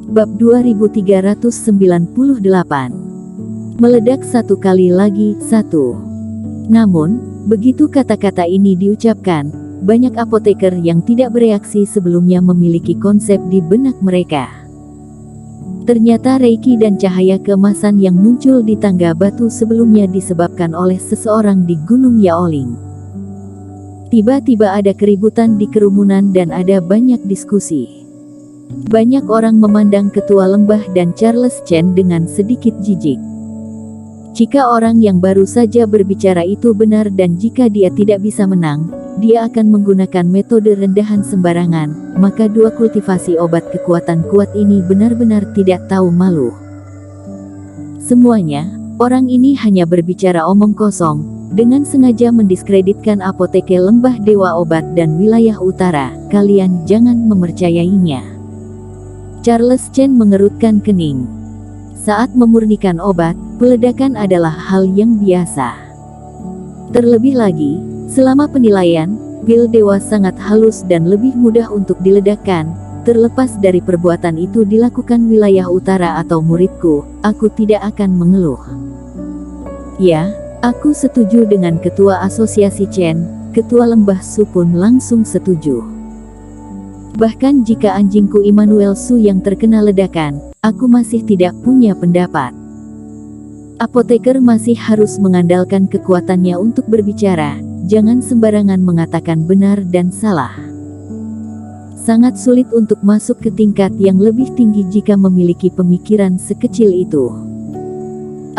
Bab 2398. Meledak satu kali lagi, satu. Namun, begitu kata-kata ini diucapkan, banyak apoteker yang tidak bereaksi sebelumnya memiliki konsep di benak mereka. Ternyata reiki dan cahaya keemasan yang muncul di tangga batu sebelumnya disebabkan oleh seseorang di Gunung Yaoling. Tiba-tiba ada keributan di kerumunan dan ada banyak diskusi. Banyak orang memandang ketua lembah dan Charles Chen dengan sedikit jijik. Jika orang yang baru saja berbicara itu benar dan jika dia tidak bisa menang, dia akan menggunakan metode rendahan sembarangan, maka dua kultivasi obat kekuatan kuat ini benar-benar tidak tahu malu. Semuanya, orang ini hanya berbicara omong kosong, dengan sengaja mendiskreditkan apoteke lembah Dewa Obat dan wilayah utara. Kalian jangan mempercayainya. Charles Chen mengerutkan kening. Saat memurnikan obat, peledakan adalah hal yang biasa. Terlebih lagi, selama penilaian, pil dewa sangat halus dan lebih mudah untuk diledakkan. Terlepas dari perbuatan itu dilakukan wilayah utara atau muridku, aku tidak akan mengeluh. Ya, aku setuju dengan ketua asosiasi Chen. Ketua lembah Su pun langsung setuju. Bahkan jika anjingku Immanuel Su yang terkena ledakan, aku masih tidak punya pendapat. Apoteker masih harus mengandalkan kekuatannya untuk berbicara, jangan sembarangan mengatakan benar dan salah. Sangat sulit untuk masuk ke tingkat yang lebih tinggi jika memiliki pemikiran sekecil itu.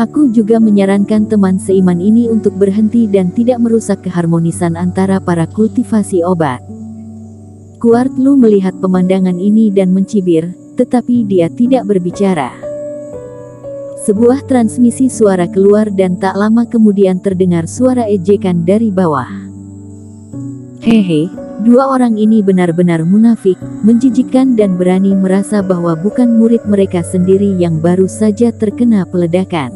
Aku juga menyarankan teman seiman ini untuk berhenti dan tidak merusak keharmonisan antara para kultivasi obat. Kuart Lu melihat pemandangan ini dan mencibir, tetapi dia tidak berbicara. Sebuah transmisi suara keluar dan tak lama kemudian terdengar suara ejekan dari bawah. Hehe, dua orang ini benar-benar munafik, menjijikkan dan berani merasa bahwa bukan murid mereka sendiri yang baru saja terkena peledakan.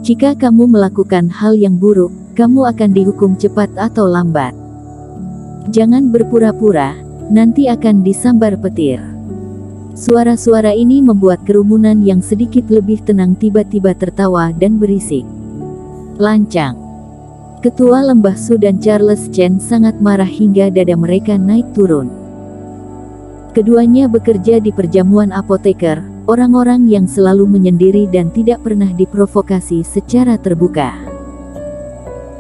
Jika kamu melakukan hal yang buruk, kamu akan dihukum cepat atau lambat. Jangan berpura-pura, nanti akan disambar petir. Suara-suara ini membuat kerumunan yang sedikit lebih tenang tiba-tiba tertawa dan berisik. Lancang. Ketua lembah Su dan Charles Chen sangat marah hingga dada mereka naik turun. Keduanya bekerja di perjamuan apoteker, orang-orang yang selalu menyendiri dan tidak pernah diprovokasi secara terbuka.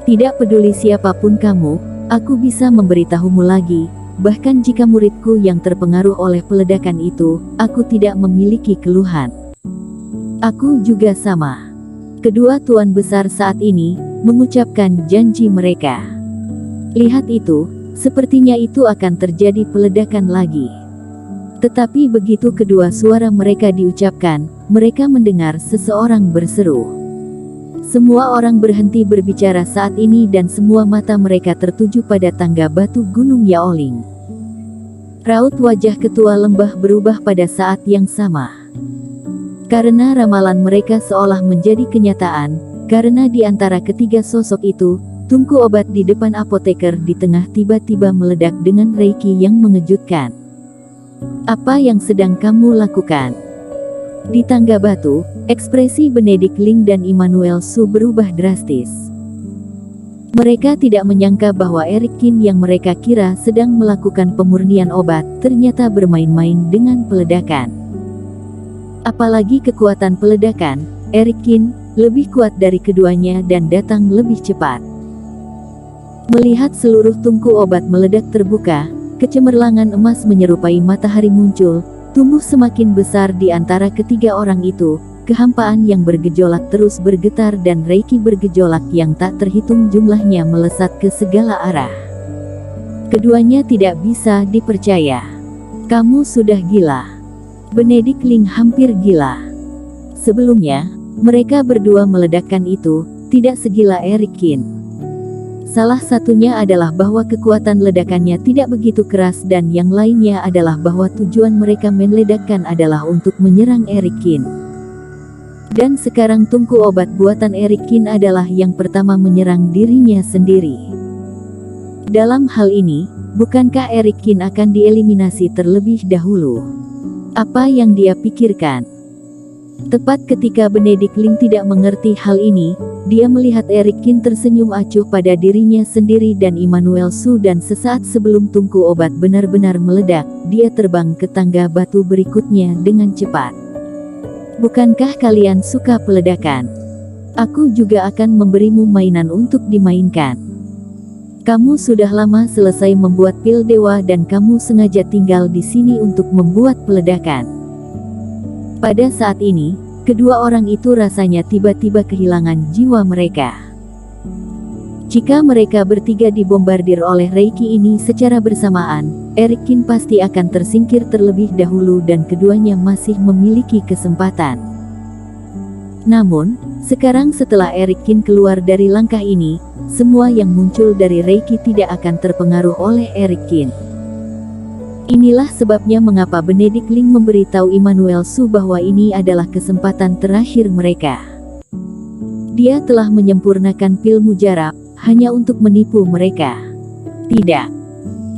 Tidak peduli siapapun kamu, aku bisa memberitahumu lagi, bahkan jika muridku yang terpengaruh oleh peledakan itu, aku tidak memiliki keluhan. Aku juga sama. Kedua tuan besar saat ini mengucapkan janji mereka. Lihat itu, sepertinya itu akan terjadi peledakan lagi. Tetapi begitu kedua suara mereka diucapkan, mereka mendengar seseorang berseru. Semua orang berhenti berbicara saat ini dan semua mata mereka tertuju pada tangga batu Gunung Yaoling. Raut wajah ketua lembah berubah pada saat yang sama. Karena ramalan mereka seolah menjadi kenyataan, karena di antara ketiga sosok itu, tungku obat di depan apoteker di tengah tiba-tiba meledak dengan reiki yang mengejutkan. Apa yang sedang kamu lakukan? Di tangga batu, ekspresi Benedict Ling dan Immanuel Su berubah drastis. Mereka tidak menyangka bahwa Eric Qin yang mereka kira sedang melakukan pemurnian obat, ternyata bermain-main dengan peledakan. Apalagi kekuatan peledakan, Eric Qin lebih kuat dari keduanya dan datang lebih cepat. Melihat seluruh tungku obat meledak terbuka, kecemerlangan emas menyerupai matahari muncul, tumbuh semakin besar di antara ketiga orang itu. Kehampaan yang bergejolak terus bergetar dan reiki bergejolak yang tak terhitung jumlahnya melesat ke segala arah. Keduanya tidak bisa dipercaya. Kamu sudah gila. Benedict Ling hampir gila. Sebelumnya, mereka berdua meledakkan itu, tidak segila Eric Qin. Salah satunya adalah bahwa kekuatan ledakannya tidak begitu keras dan yang lainnya adalah bahwa tujuan mereka meledakkan adalah untuk menyerang Eric Qin. Dan sekarang tungku obat buatan Eric Qin adalah yang pertama menyerang dirinya sendiri. Dalam hal ini, bukankah Eric Qin akan dieliminasi terlebih dahulu? Apa yang dia pikirkan? Tepat ketika Benedict Ling tidak mengerti hal ini, dia melihat Eric Kin tersenyum acuh pada dirinya sendiri dan Immanuel Su, dan sesaat sebelum tungku obat benar-benar meledak, dia terbang ke tangga batu berikutnya dengan cepat. Bukankah kalian suka peledakan? Aku juga akan memberimu mainan untuk dimainkan. Kamu sudah lama selesai membuat pil dewa dan kamu sengaja tinggal di sini untuk membuat peledakan. Pada saat ini, kedua orang itu rasanya tiba-tiba kehilangan jiwa mereka. Jika mereka bertiga dibombardir oleh Reiki ini secara bersamaan, Eric Kin pasti akan tersingkir terlebih dahulu dan keduanya masih memiliki kesempatan. Namun, sekarang setelah Eric Kin keluar dari langkah ini, semua yang muncul dari Reiki tidak akan terpengaruh oleh Eric Kin. Inilah sebabnya mengapa Benedict Ling memberitahu Immanuel Su bahwa ini adalah kesempatan terakhir mereka. Dia telah menyempurnakan pil mujarab hanya untuk menipu mereka. Tidak.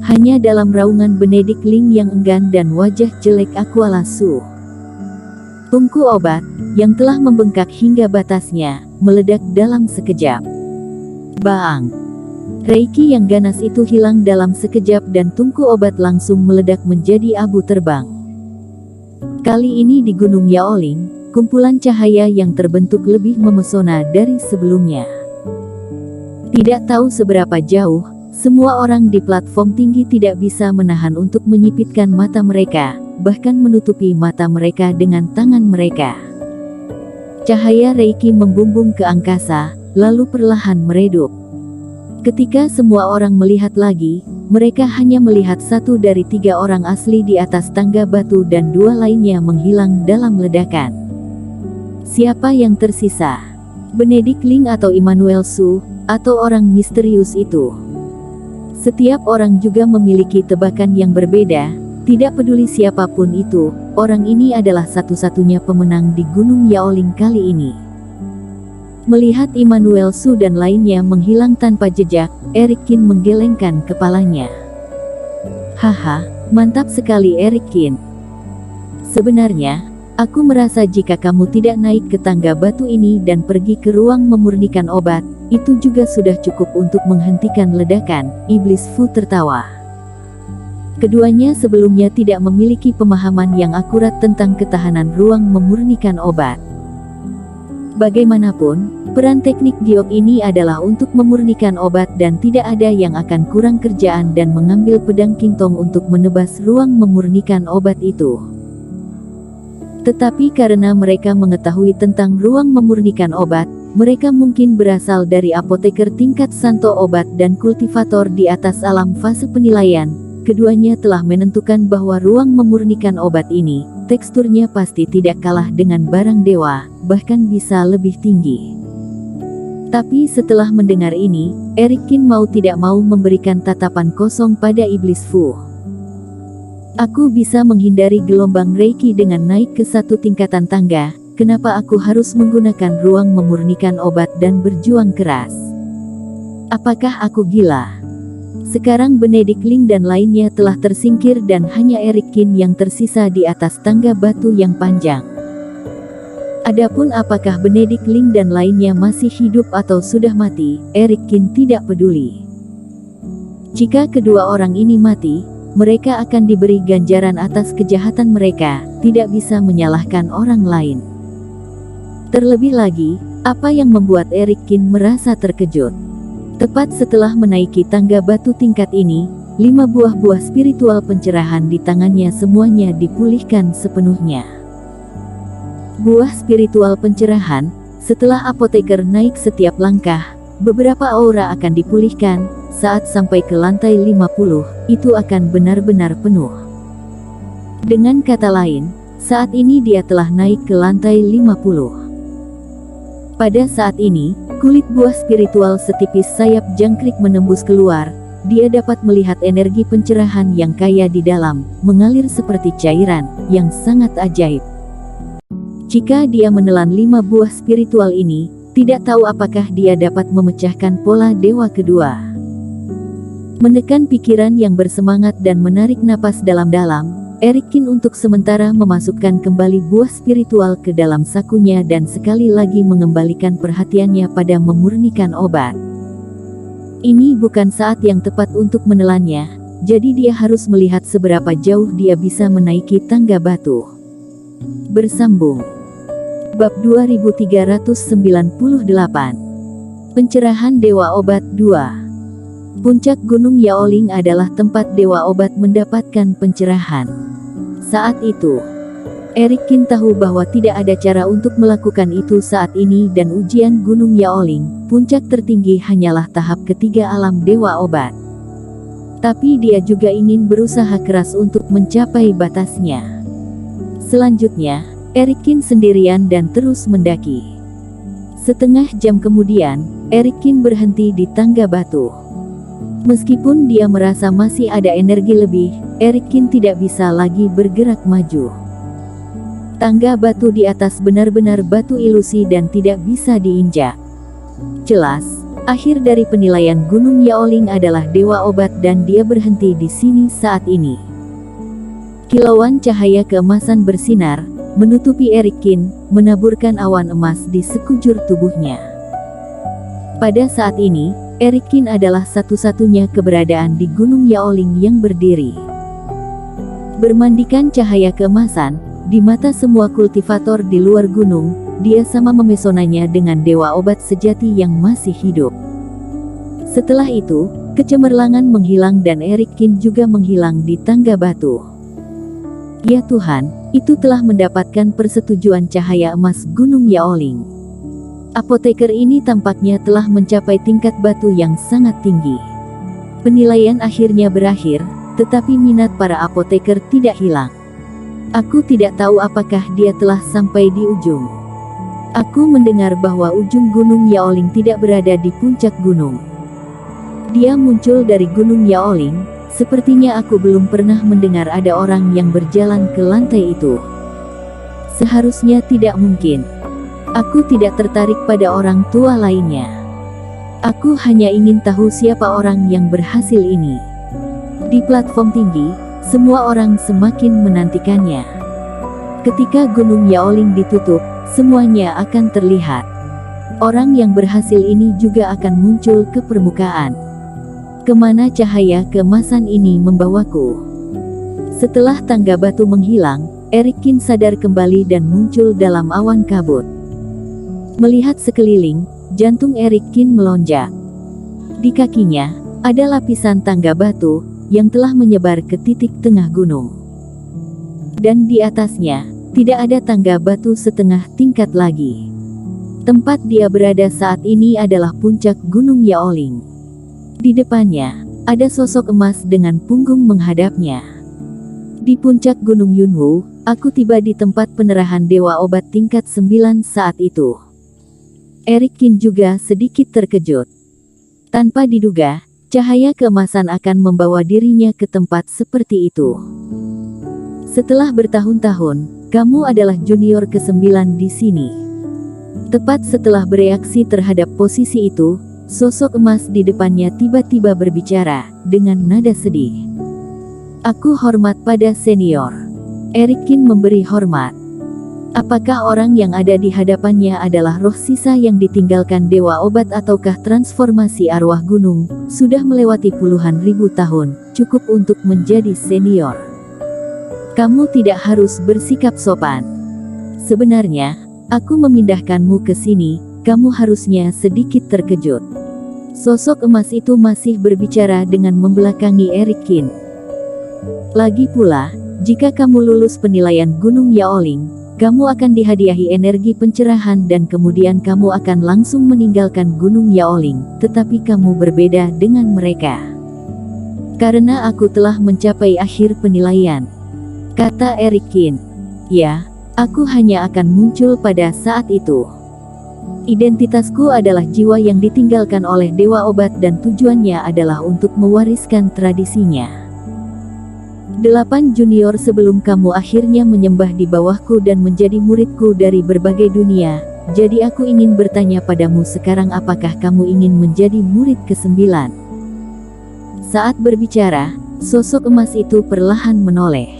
Hanya dalam raungan Benedict Ling yang enggan dan wajah jelek Aquala Su. Tungku obat, yang telah membengkak hingga batasnya, meledak dalam sekejap. Baang! Reiki yang ganas itu hilang dalam sekejap dan tungku obat langsung meledak menjadi abu terbang. Kali ini di Gunung Yaoling, kumpulan cahaya yang terbentuk lebih memesona dari sebelumnya. Tidak tahu seberapa jauh, semua orang di platform tinggi tidak bisa menahan untuk menyipitkan mata mereka, bahkan menutupi mata mereka dengan tangan mereka. Cahaya Reiki membumbung ke angkasa, lalu perlahan meredup. Ketika semua orang melihat lagi, mereka hanya melihat satu dari tiga orang asli di atas tangga batu dan dua lainnya menghilang dalam ledakan. Siapa yang tersisa? Benedict Ling atau Immanuel Su, atau orang misterius itu? Setiap orang juga memiliki tebakan yang berbeda, tidak peduli siapapun itu, orang ini adalah satu-satunya pemenang di Gunung Yaoling kali ini. Melihat Immanuel Su dan lainnya menghilang tanpa jejak, Eric Kin menggelengkan kepalanya. Haha, mantap sekali Eric Kin. Sebenarnya, aku merasa jika kamu tidak naik ke tangga batu ini dan pergi ke ruang memurnikan obat, itu juga sudah cukup untuk menghentikan ledakan. Iblis Fu tertawa. Keduanya sebelumnya tidak memiliki pemahaman yang akurat tentang ketahanan ruang memurnikan obat. Bagaimanapun, peran teknik giok ini adalah untuk memurnikan obat dan tidak ada yang akan kurang kerjaan dan mengambil pedang Qingtong untuk menebas ruang memurnikan obat itu. Tetapi karena mereka mengetahui tentang ruang memurnikan obat, mereka mungkin berasal dari apoteker tingkat santo obat dan kultivator di atas alam fase penilaian. Keduanya telah menentukan bahwa ruang memurnikan obat ini, teksturnya pasti tidak kalah dengan barang dewa, bahkan bisa lebih tinggi. Tapi setelah mendengar ini, Eric Kin mau tidak mau memberikan tatapan kosong pada Iblis Fu. Aku bisa menghindari gelombang Reiki dengan naik ke satu tingkatan tangga, kenapa aku harus menggunakan ruang memurnikan obat dan berjuang keras? Apakah aku gila? Sekarang Benedict Ling dan lainnya telah tersingkir dan hanya Eric Kin yang tersisa di atas tangga batu yang panjang. Adapun apakah Benedict Ling dan lainnya masih hidup atau sudah mati, Eric Kin tidak peduli. Jika kedua orang ini mati, mereka akan diberi ganjaran atas kejahatan mereka, tidak bisa menyalahkan orang lain. Terlebih lagi, apa yang membuat Eric Kin merasa terkejut? Tepat setelah menaiki tangga batu tingkat ini, 5 buah spiritual pencerahan di tangannya semuanya dipulihkan sepenuhnya. Buah spiritual pencerahan, setelah apoteker naik setiap langkah, beberapa aura akan dipulihkan, saat sampai ke lantai 50, itu akan benar-benar penuh. Dengan kata lain, saat ini dia telah naik ke lantai 50. Pada saat ini, kulit buah spiritual setipis sayap jangkrik menembus keluar, dia dapat melihat energi pencerahan yang kaya di dalam, mengalir seperti cairan, yang sangat ajaib. Jika dia menelan 5 buah spiritual ini, tidak tahu apakah dia dapat memecahkan pola dewa kedua. Menekan pikiran yang bersemangat dan menarik napas dalam-dalam, Erikin untuk sementara memasukkan kembali buah spiritual ke dalam sakunya dan sekali lagi mengembalikan perhatiannya pada memurnikan obat. Ini bukan saat yang tepat untuk menelannya, jadi dia harus melihat seberapa jauh dia bisa menaiki tangga batu. Bersambung. Bab 2398. Pencerahan Dewa Obat 2. Puncak Gunung Yaoling adalah tempat Dewa Obat mendapatkan pencerahan. Saat itu, Erikin tahu bahwa tidak ada cara untuk melakukan itu saat ini dan ujian Gunung Yaoling, puncak tertinggi hanyalah tahap ketiga alam Dewa Obat. Tapi dia juga ingin berusaha keras untuk mencapai batasnya. Selanjutnya, Erikin sendirian dan terus mendaki. Setengah jam kemudian, Erikin berhenti di tangga batu. Meskipun dia merasa masih ada energi lebih, Erikin tidak bisa lagi bergerak maju. Tangga batu di atas benar-benar batu ilusi dan tidak bisa diinjak. Jelas, akhir dari penilaian Gunung Yaoling adalah Dewa Obat dan dia berhenti di sini saat ini. Kilauan cahaya keemasan bersinar, menutupi Erikin, menaburkan awan emas di sekujur tubuhnya. Pada saat ini, Erikin adalah satu-satunya keberadaan di Gunung Yaoling yang berdiri. Bermandikan cahaya keemasan, di mata semua kultivator di luar gunung, dia sama memesonanya dengan Dewa Obat sejati yang masih hidup. Setelah itu, kecemerlangan menghilang dan Erikin juga menghilang di tangga batu. Ya Tuhan, itu telah mendapatkan persetujuan cahaya emas Gunung Yaoling. Apoteker ini tampaknya telah mencapai tingkat batu yang sangat tinggi. Penilaian akhirnya berakhir, tetapi minat para apoteker tidak hilang. Aku tidak tahu apakah dia telah sampai di ujung. Aku mendengar bahwa ujung Gunung Yaoling tidak berada di puncak gunung. Dia muncul dari Gunung Yaoling. Sepertinya aku belum pernah mendengar ada orang yang berjalan ke lantai itu. Seharusnya tidak mungkin. Aku tidak tertarik pada orang tua lainnya. Aku hanya ingin tahu siapa orang yang berhasil ini. Di platform tinggi, semua orang semakin menantikannya. Ketika Gunung Yaoling ditutup, semuanya akan terlihat. Orang yang berhasil ini juga akan muncul ke permukaan. Kemana cahaya keemasan ini membawaku? Setelah tangga batu menghilang, Erikin sadar kembali dan muncul dalam awan kabut. Melihat sekeliling, jantung Erikin melonjak. Di kakinya, ada lapisan tangga batu, yang telah menyebar ke titik tengah gunung. Dan di atasnya, tidak ada tangga batu setengah tingkat lagi. Tempat dia berada saat ini adalah puncak Gunung Yaoling. Di depannya, ada sosok emas dengan punggung menghadapnya. Di puncak Gunung Yunwu, aku tiba di tempat penerahan Dewa Obat tingkat 9 saat itu. Erikin juga sedikit terkejut. Tanpa diduga, cahaya keemasan akan membawa dirinya ke tempat seperti itu. Setelah bertahun-tahun, kamu adalah junior ke-9 di sini. Tepat setelah bereaksi terhadap posisi itu, sosok emas di depannya tiba-tiba berbicara, dengan nada sedih. Aku hormat pada senior. Erikin memberi hormat. Apakah orang yang ada di hadapannya adalah roh sisa yang ditinggalkan Dewa Obat ataukah transformasi arwah gunung, sudah melewati puluhan ribu tahun, cukup untuk menjadi senior. Kamu tidak harus bersikap sopan. Sebenarnya, aku memindahkanmu ke sini, kamu harusnya sedikit terkejut. Sosok emas itu masih berbicara dengan membelakangi Erikin. Lagi pula, jika kamu lulus penilaian Gunung Yaoling, kamu akan dihadiahi energi pencerahan dan kemudian kamu akan langsung meninggalkan Gunung Yaoling, tetapi kamu berbeda dengan mereka. Karena aku telah mencapai akhir penilaian, kata Erikin. Ya, aku hanya akan muncul pada saat itu. Identitasku adalah jiwa yang ditinggalkan oleh Dewa Obat dan tujuannya adalah untuk mewariskan tradisinya. 8 junior sebelum kamu akhirnya menyembah di bawahku dan menjadi muridku dari berbagai dunia, jadi aku ingin bertanya padamu sekarang apakah kamu ingin menjadi murid ke-9? Saat berbicara, sosok emas itu perlahan menoleh.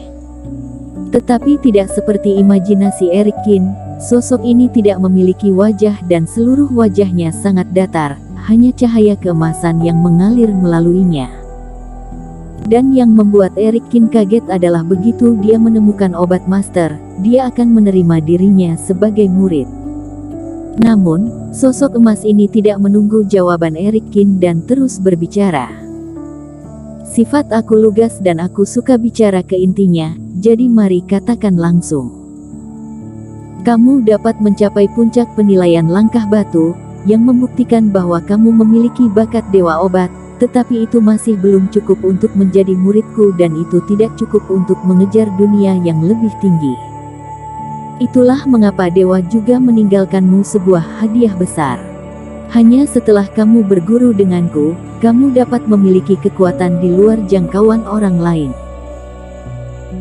Tetapi tidak seperti imajinasi Erikin, sosok ini tidak memiliki wajah dan seluruh wajahnya sangat datar, hanya cahaya keemasan yang mengalir melaluinya. Dan yang membuat Erikin kaget adalah begitu dia menemukan obat master, dia akan menerima dirinya sebagai murid. Namun, sosok emas ini tidak menunggu jawaban Erikin dan terus berbicara. Sifat aku lugas dan aku suka bicara ke intinya, jadi mari katakan langsung. Kamu dapat mencapai puncak penilaian langkah batu, yang membuktikan bahwa kamu memiliki bakat dewa obat, tetapi itu masih belum cukup untuk menjadi muridku dan itu tidak cukup untuk mengejar dunia yang lebih tinggi. Itulah mengapa dewa juga meninggalkanmu sebuah hadiah besar. Hanya setelah kamu berguru denganku, kamu dapat memiliki kekuatan di luar jangkauan orang lain.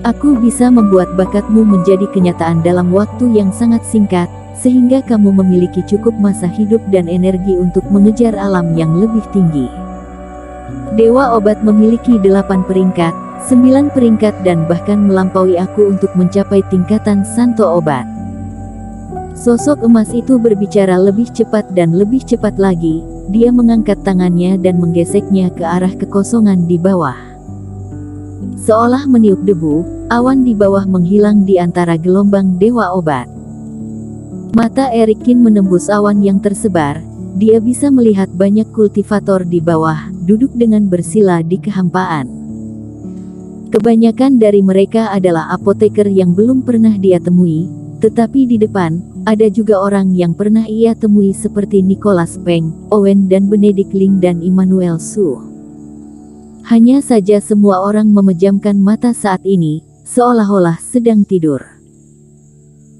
Aku bisa membuat bakatmu menjadi kenyataan dalam waktu yang sangat singkat, sehingga kamu memiliki cukup masa hidup dan energi untuk mengejar alam yang lebih tinggi. Dewa obat memiliki 8 peringkat, 9 peringkat dan bahkan melampaui aku untuk mencapai tingkatan santo obat. Sosok emas itu berbicara lebih cepat dan lebih cepat lagi, dia mengangkat tangannya dan menggeseknya ke arah kekosongan di bawah. Seolah meniup debu, awan di bawah menghilang di antara gelombang dewa obat. Mata Erikin menembus awan yang tersebar, dia bisa melihat banyak kultivator di bawah, duduk dengan bersila di kehampaan. Kebanyakan dari mereka adalah apoteker yang belum pernah dia temui, tetapi di depan, ada juga orang yang pernah ia temui seperti Nicholas Peng, Owen dan Benedict Ling dan Immanuel Su. Hanya saja semua orang memejamkan mata saat ini, seolah-olah sedang tidur.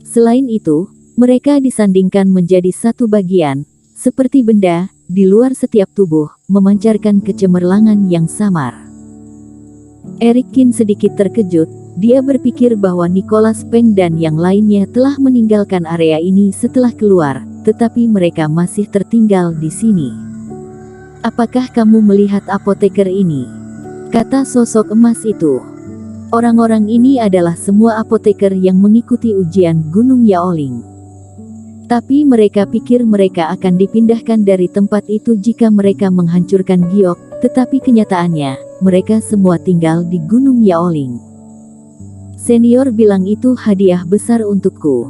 Selain itu, mereka disandingkan menjadi satu bagian, seperti benda, di luar setiap tubuh, memancarkan kecemerlangan yang samar. Erikin sedikit terkejut, dia berpikir bahwa Nicholas Peng dan yang lainnya telah meninggalkan area ini setelah keluar, tetapi mereka masih tertinggal di sini. Apakah kamu melihat apoteker ini? Kata sosok emas itu. Orang-orang ini adalah semua apoteker yang mengikuti ujian Gunung Yaoling. Tapi mereka pikir mereka akan dipindahkan dari tempat itu jika mereka menghancurkan giok, tetapi kenyataannya, mereka semua tinggal di Gunung Yaoling. Senior bilang itu hadiah besar untukku.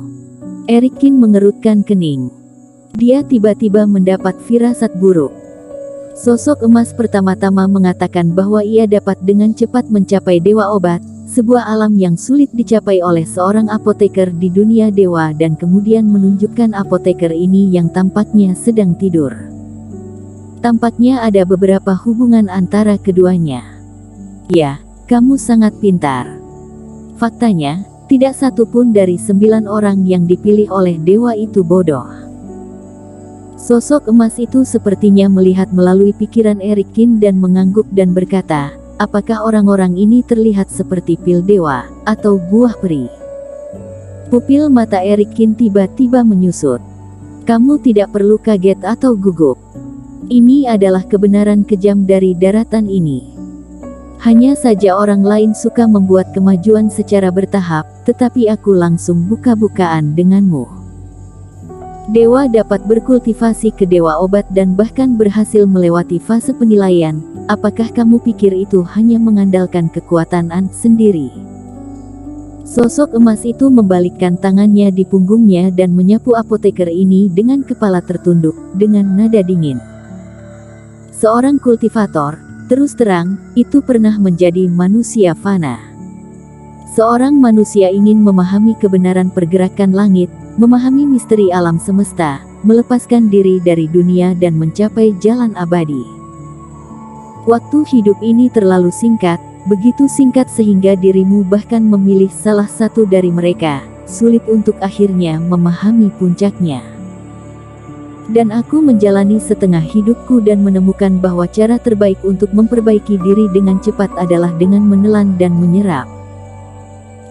Erikin mengerutkan kening. Dia tiba-tiba mendapat firasat buruk. Sosok emas pertama-tama mengatakan bahwa ia dapat dengan cepat mencapai dewa obat, sebuah alam yang sulit dicapai oleh seorang apoteker di dunia dewa dan kemudian menunjukkan apoteker ini yang tampaknya sedang tidur. Tampaknya ada beberapa hubungan antara keduanya. Ya, kamu sangat pintar. Faktanya, tidak satu pun dari 9 orang yang dipilih oleh dewa itu bodoh. Sosok emas itu sepertinya melihat melalui pikiran Erikin dan mengangguk dan berkata, apakah orang-orang ini terlihat seperti pil dewa, atau buah peri? Pupil mata Erikin tiba-tiba menyusut. Kamu tidak perlu kaget atau gugup. Ini adalah kebenaran kejam dari daratan ini. Hanya saja orang lain suka membuat kemajuan secara bertahap, tetapi aku langsung buka-bukaan denganmu. Dewa dapat berkultivasi ke dewa obat dan bahkan berhasil melewati fase penilaian. Apakah kamu pikir itu hanya mengandalkan kekuatan sendiri? Sosok emas itu membalikkan tangannya di punggungnya dan menyapu apoteker ini dengan kepala tertunduk, dengan nada dingin. Seorang kultivator, terus terang, itu pernah menjadi manusia fana. Seorang manusia ingin memahami kebenaran pergerakan langit, memahami misteri alam semesta, melepaskan diri dari dunia dan mencapai jalan abadi. Waktu hidup ini terlalu singkat, begitu singkat sehingga dirimu bahkan memilih salah satu dari mereka, sulit untuk akhirnya memahami puncaknya. Dan aku menjalani setengah hidupku dan menemukan bahwa cara terbaik untuk memperbaiki diri dengan cepat adalah dengan menelan dan menyerap.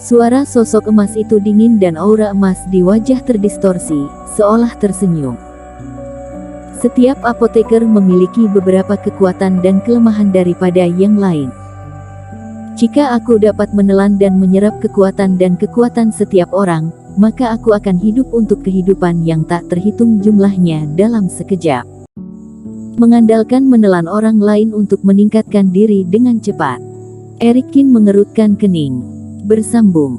Suara sosok emas itu dingin dan aura emas di wajah terdistorsi, seolah tersenyum. Setiap apoteker memiliki beberapa kekuatan dan kelemahan daripada yang lain. Jika aku dapat menelan dan menyerap kekuatan dan kekuatan setiap orang, maka aku akan hidup untuk kehidupan yang tak terhitung jumlahnya dalam sekejap. Mengandalkan menelan orang lain untuk meningkatkan diri dengan cepat. Erikin mengerutkan kening. Bersambung.